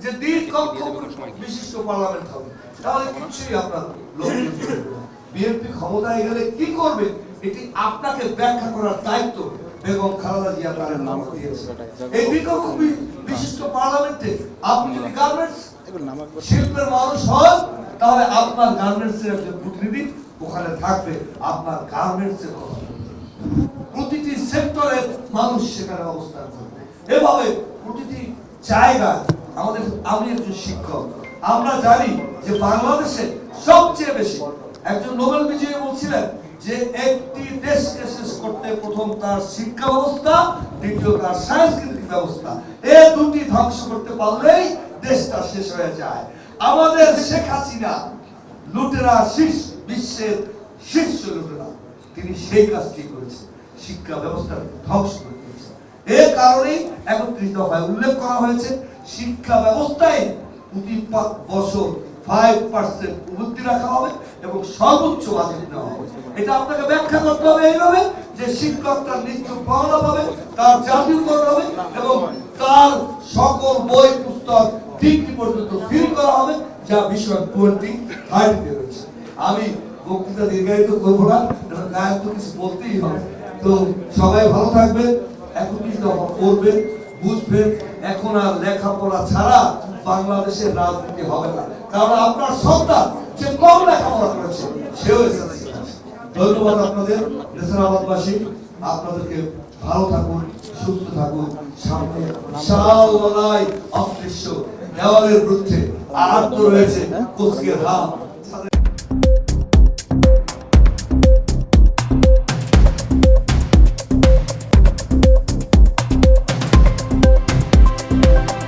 যে দ্বিকক্ষ বিশিষ্ট পার্লামেন্ট হবে, তাহলে কিছুই আপনার বিএনপি ক্ষমতায় গেলে কি করবে এটি আপনাকে ব্যাখ্যা করার দায়িত্ব বেগম খালেদা জিয়া তার নাম দিয়েছে। এই দ্বিকক্ষ বিশিষ্ট পার্লামেন্টে আপনি যদি গার্মেন্টস শিল্পের মানুষ হন, তাহলে আপনার গার্মেন্টসের একজন প্রতিনিধি ওখানে থাকবে, আপনার গার্মেন্টসের কথা প্রতিটি সেক্টরের মানুষ সেখানে অবস্থান করবে। এভাবে প্রতিটি জায়গায় আমাদের, আমি একজন শিক্ষক, আমরা জানি যে বাংলাদেশে সবচেয়ে বেশি, একজন নোবেল বিজয়ী বলছিলেন যে একটি দেশকে শেষ করতে প্রথম তার শিক্ষা ব্যবস্থা, দ্বিতীয় তার সাংস্কৃতিক ব্যবস্থা, এই দুটি ধ্বংস করতে পারলেই দেশটা শেষ হয়ে যায়। আমাদের শেখ হাসিনা লুটেরা বিশ্বের শীর্ষ লুটেরা, তিনি সেই কাজটি করেছেন, শিক্ষা ব্যবস্থা ধ্বংস করে দিয়েছেন। এর কারণেই ৩১ দফায় উল্লেখ করা হয়েছে শিক্ষা ব্যবস্থায় প্রতি বছর 5% প্রবৃদ্ধি রাখা হবে এবং সর্বোচ্চ বাজেট নেওয়া হবে। এটা আপনাকে ব্যাখ্যা করতে হবে এইভাবে যে শিক্ষক তার নিত্য পাওনা পাবে, তার জাতীয়করণ হবে এবং তার সকল বই পুস্তক ডিগ্রি পর্যন্ত ফ্রি করা হবে, যা বিষয় 2030 রয়েছে। আমি বক্তৃতা দীর্ঘায়িত করবো না, কারণ গায়ক তো কিছু বলতেই হবে। তো সবাই ভালো থাকবেন, 31 দফা পড়বেন, বুঝবেন। এখন আর লেখাপড়া ছাড়া বাংলাদেশের রাজনীতি হবে না, কারণ আপনার সন্তান যে কম লেখাপড়া করেছে সেও এসেছে। ধন্যবাদ আপনাদের নেসারাবাদবাসী, আপনাদেরকে ভালো থাকুন, সুস্থ থাকুন। সামনে বিশাল লড়াই, অদৃশ্য দেওয়ালের বিরুদ্ধে আহত রয়েছে কুচকের হাত।